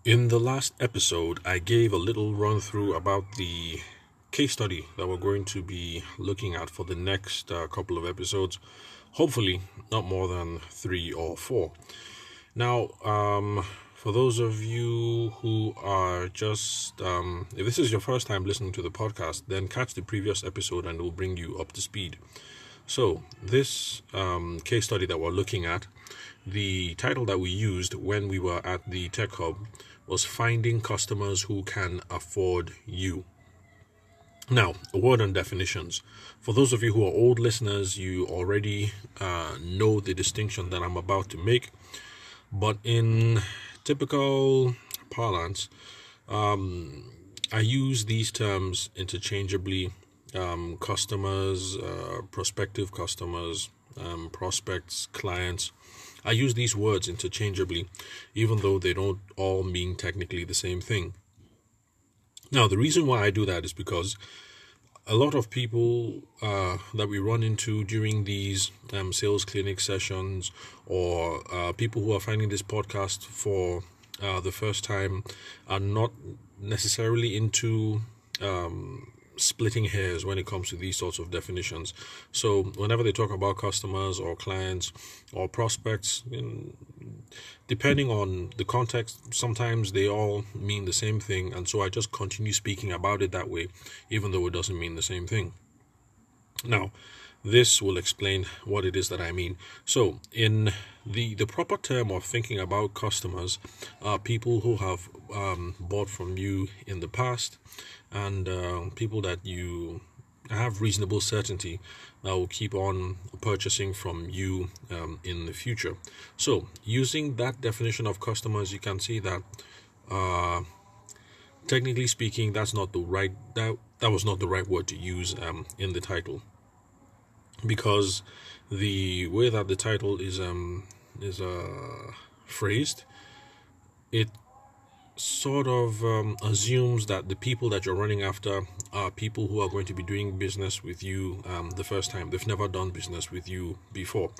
In the last episode, I gave a little run through about the case study that we're going to be looking at for the next couple of episodes. Hopefully, not more than 3 or 4. Now, for those of you who are if this is your first time listening to the podcast, then catch the previous episode and it will bring you up to speed. So, this case study that we're looking at, the title that we used when we were at the Tech Hub was Finding Customers Who Can Afford You. Now, a word on definitions. For those of you who are old listeners, you already know the distinction that I'm about to make. But in typical parlance, I use these terms interchangeably. Customers, prospective customers, prospects, clients. I use these words interchangeably, even though they don't all mean technically the same thing. Now, the reason why I do that is because a lot of people that we run into during these sales clinic sessions, or people who are finding this podcast for the first time, are not necessarily into splitting hairs when it comes to these sorts of definitions. So whenever they talk about customers or clients or prospects, depending on the context, sometimes they all mean the same thing, and so I just continue speaking about it that way, even though it doesn't mean the same thing. Now, this will explain what it is that I mean. So, in the proper term of thinking about customers are people who have bought from you in the past, and people that you have reasonable certainty that will keep on purchasing from you in the future. So, using that definition of customers, you can see that technically speaking, that was not the right word to use in the title, because the way that the title is phrased, it sort of assumes that the people that you're running after are people who are going to be doing business with you the first time. They've never done business with you before.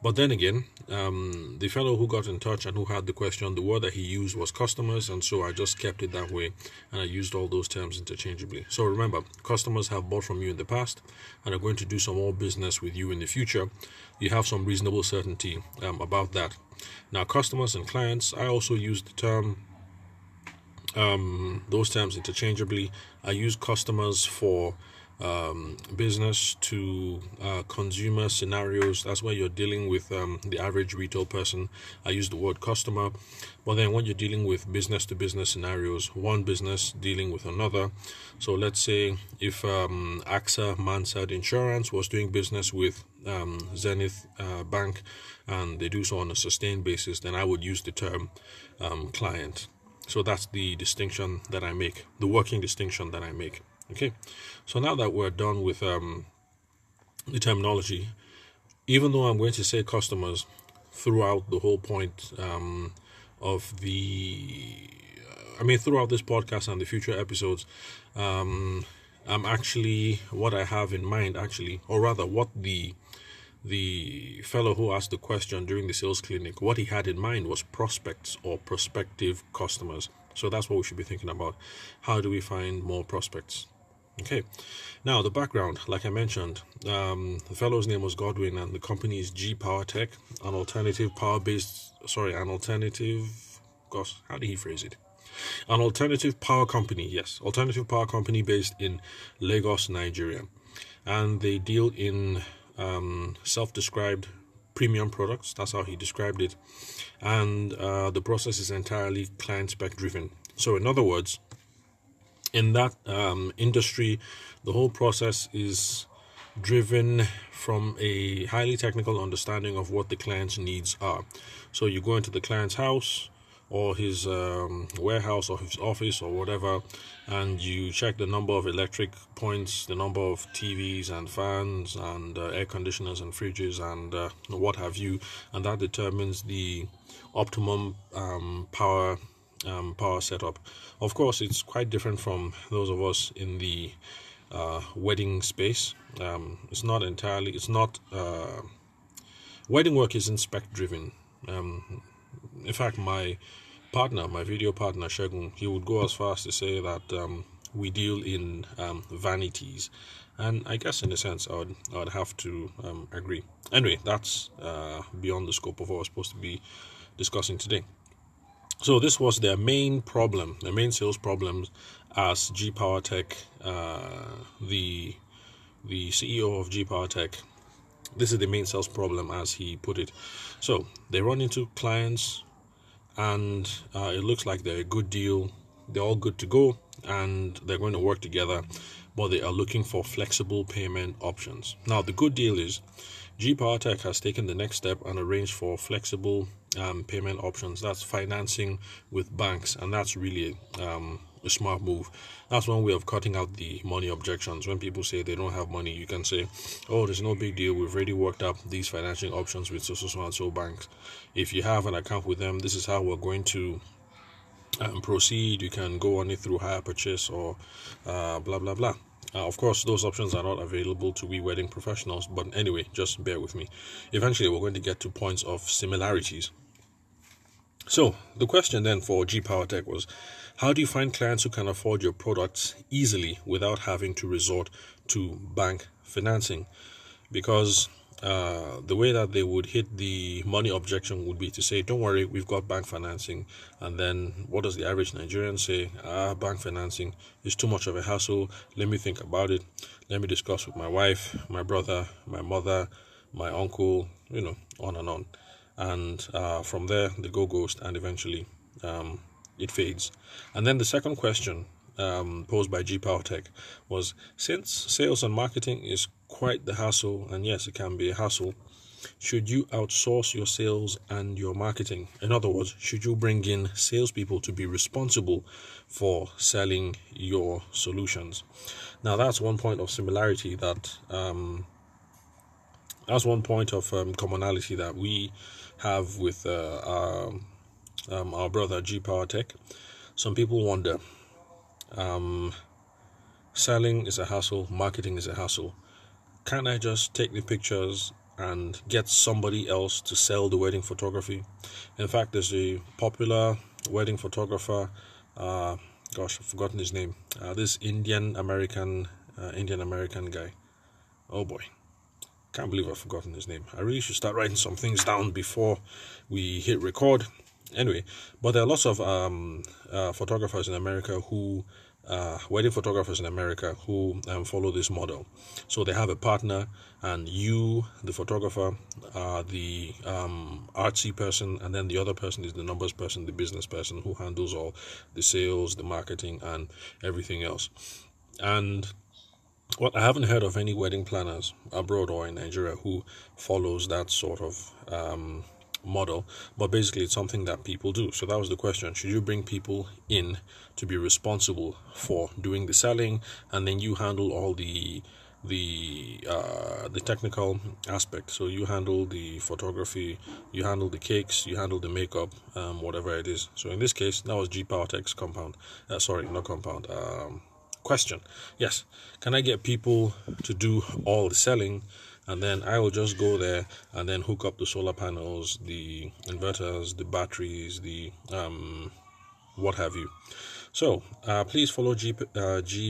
But then again, the fellow who got in touch and who had the question, the word that he used was customers, and so I just kept it that way, and I used all those terms interchangeably. So remember, customers have bought from you in the past and are going to do some more business with you in the future. You have some reasonable certainty about that. Now, customers and clients, I also use the term those terms interchangeably. I use customers for business to consumer scenarios. That's where you're dealing with the average retail person. I use the word customer. But then when you're dealing with business to business scenarios, one business dealing with another. So let's say if AXA Mansard Insurance was doing business with Zenith Bank, and they do so on a sustained basis, then I would use the term client. So that's the distinction that I make, the working distinction that I make. Okay, so now that we're done with the terminology, even though I'm going to say customers throughout the whole point throughout this podcast and the future episodes, I'm actually, what I have in mind or rather what the fellow who asked the question during the sales clinic, what he had in mind was prospects or prospective customers. So that's what we should be thinking about. How do we find more prospects? Okay, now the background, like I mentioned, the fellow's name was Godwin, and the company is G Power Tech, an alternative power company based in Lagos, Nigeria. And they deal in self-described premium products. That's how he described it. And the process is entirely client spec driven. So in other words, in that industry, the whole process is driven from a highly technical understanding of what the client's needs are. So you go into the client's house or his warehouse or his office or whatever, and you check the number of electric points, the number of TVs and fans and air conditioners and fridges and what have you, and that determines the optimum power setup. Of course, it's quite different from those of us in the wedding space. Wedding work isn't spec driven. In fact, my partner, my video partner Shegun, he would go as far as to say that we deal in vanities, and I guess in a sense I would have to agree. Anyway, that's beyond the scope of what we're supposed to be discussing today. So this was their main problem, their main sales problems as G Power Tech, the CEO of G Power Tech. This is the main sales problem, as he put it. So they run into clients, and it looks like they're a good deal. They're all good to go, and they're going to work together, but they are looking for flexible payment options. Now, the good deal is G Power Tech has taken the next step and arranged for flexible payment options. That's financing with banks, and that's really a smart move. That's one way of cutting out the money objections. When people say they don't have money, you can say, oh, there's no big deal, we've already worked up these financing options with so and so banks. If you have an account with them, this is how we're going to proceed. You can go on it through hire purchase or blah blah blah. Of course, those options are not available to we wedding professionals, but anyway, just bear with me. Eventually, we're going to get to points of similarities. So the question then for G Power Tech was, how do you find clients who can afford your products easily without having to resort to bank financing? Because the way that they would hit the money objection would be to say, don't worry, we've got bank financing. And then what does the average Nigerian say? Bank financing is too much of a hassle. Let me think about it. Let me discuss with my wife, my brother, my mother, my uncle, on and on. And from there, they go ghost, and eventually it fades. And then the second question posed by G Power Tech was, since sales and marketing is quite the hassle, and yes, it can be a hassle, should you outsource your sales and your marketing? In other words, should you bring in salespeople to be responsible for selling your solutions? Now, that's one point of similarity that that's one point of commonality that we have with our brother G Power Tech. Some people wonder, selling is a hassle, marketing is a hassle. Can't I just take the pictures and get somebody else to sell the wedding photography? In fact, there's a popular wedding photographer, I've forgotten his name, this Indian American guy. Oh boy, can't believe I've forgotten his name. I really should start writing some things down before we hit record. Anyway, but there are lots of photographers in America who wedding photographers in America who follow this model. So they have a partner, and you, the photographer, are the artsy person, and then the other person is the numbers person, the business person who handles all the sales, the marketing, and everything else. And I haven't heard of any wedding planners abroad or in Nigeria who follows that sort of model, but basically it's something that people do. So that was the question: should you bring people in to be responsible for doing the selling, and then you handle all the technical aspect? So you handle the photography, you handle the cakes, you handle the makeup, whatever it is. So in this case, that was G Power Tech's question. Yes, can I get people to do all the selling, and then I will just go there and then hook up the solar panels, the inverters, the batteries, the what have you? So please follow G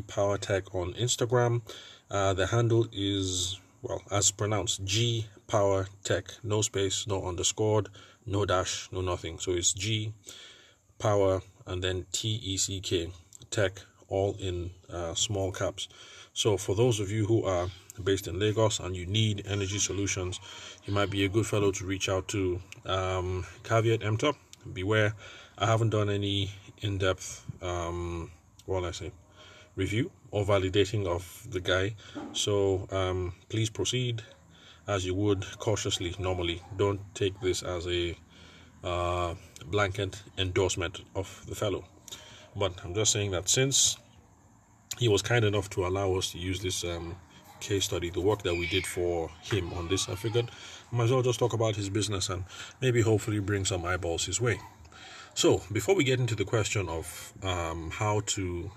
Power Tech on Instagram. The handle is, well, as pronounced, G Power Tech, no space, no underscore, no dash, no nothing. So it's G Power and then TECK, Tech, all in small caps. So for those of you who are based in Lagos and you need energy solutions, you might be a good fellow to reach out to. Caveat emptor, beware, I haven't done any in-depth review or validating of the guy, so please proceed as you would cautiously normally. Don't take this as a blanket endorsement of the fellow, but I'm just saying that since he was kind enough to allow us to use this case study, the work that we did for him on this, I figured I might as well just talk about his business and maybe hopefully bring some eyeballs his way. So before we get into the question of how to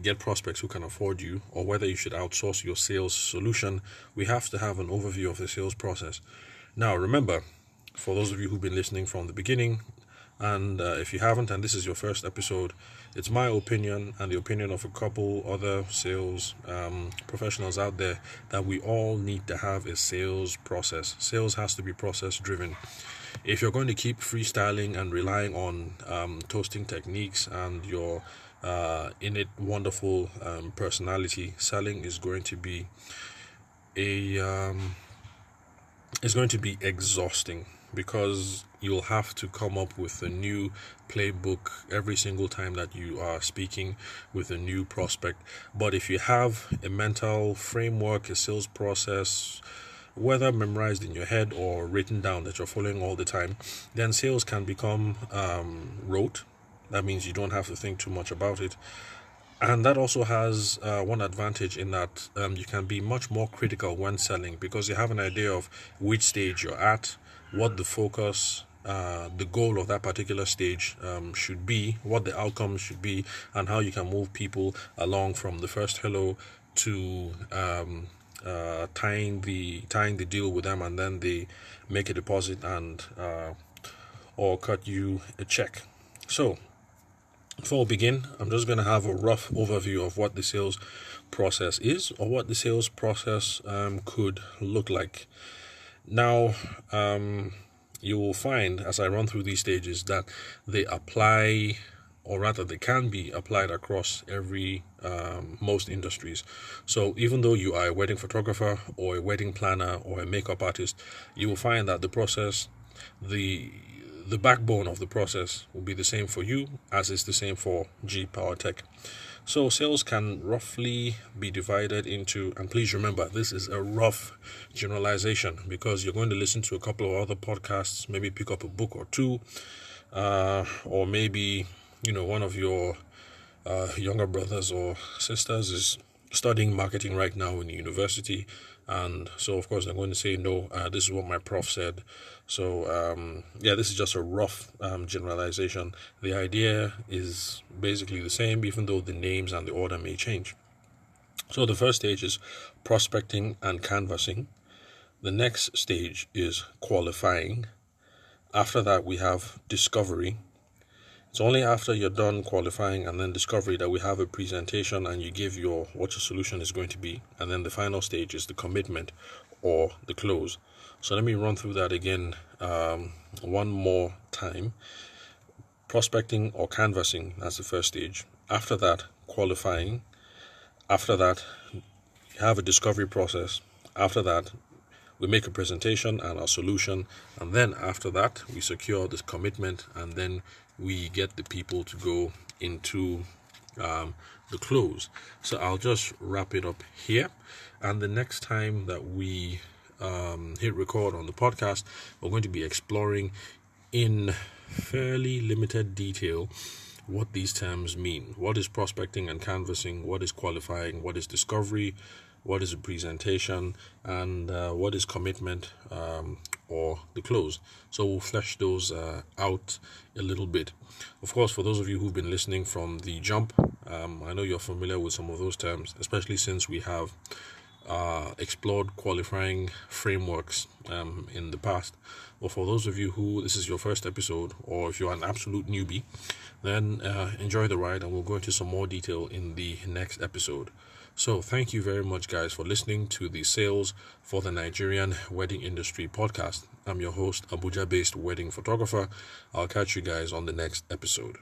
get prospects who can afford you, or whether you should outsource your sales solution, we have to have an overview of the sales process. Now remember, for those of you who've been listening from the beginning, and if you haven't, and this is your first episode, it's my opinion and the opinion of a couple other sales professionals out there that we all need to have a sales process. Sales has to be process driven. If you're going to keep freestyling and relying on toasting techniques and your innate wonderful personality, selling is going to be exhausting, because you'll have to come up with a new playbook every single time that you are speaking with a new prospect. But if you have a mental framework, a sales process, whether memorized in your head or written down, that you're following all the time, then sales can become rote. That means you don't have to think too much about it. And that also has one advantage in that you can be much more critical when selling, because you have an idea of which stage you're at, what the focus, the goal of that particular stage should be, what the outcome should be, and how you can move people along from the first hello to tying the deal with them, and then they make a deposit and or cut you a check. So before we begin, I'm just going to have a rough overview of what the sales process is, or what the sales process could look like. Now, you will find as I run through these stages that they apply, or rather they can be applied across most industries. So even though you are a wedding photographer or a wedding planner or a makeup artist, you will find that the process, the backbone of the process will be the same for you as is the same for G Power Tech. So sales can roughly be divided into, and please remember, this is a rough generalization, because you're going to listen to a couple of other podcasts, maybe pick up a book or two, or maybe, one of your younger brothers or sisters is studying marketing right now in the university, and so of course I'm going to say no, this is what my prof said. So this is just a rough generalization. The idea is basically the same, even though the names and the order may change. So the first stage is prospecting and canvassing. The next stage is qualifying. After that we have discovery. It's only after you're done qualifying and then discovery that we have a presentation and you give what your solution is going to be. And then the final stage is the commitment or the close. So let me run through that again one more time. Prospecting or canvassing, that's the first stage. After that, qualifying. After that, you have a discovery process. After that, we make a presentation and our solution, and then after that we secure this commitment, and then we get the people to go into the close. So I'll just wrap it up here, and the next time that we hit record on the podcast, we're going to be exploring in fairly limited detail what these terms mean. What is prospecting and canvassing? What is qualifying? What is discovery? What is a presentation? And what is commitment or the close? So we'll flesh those out a little bit. Of course, for those of you who've been listening from the jump, I know you're familiar with some of those terms, especially since we have explored qualifying frameworks in the past. But for those of you who this is your first episode, or if you're an absolute newbie, then enjoy the ride, and we'll go into some more detail in the next episode. So thank you very much, guys, for listening to the Sales for the Nigerian Wedding Industry podcast. I'm your host, Abuja-based wedding photographer. I'll catch you guys on the next episode.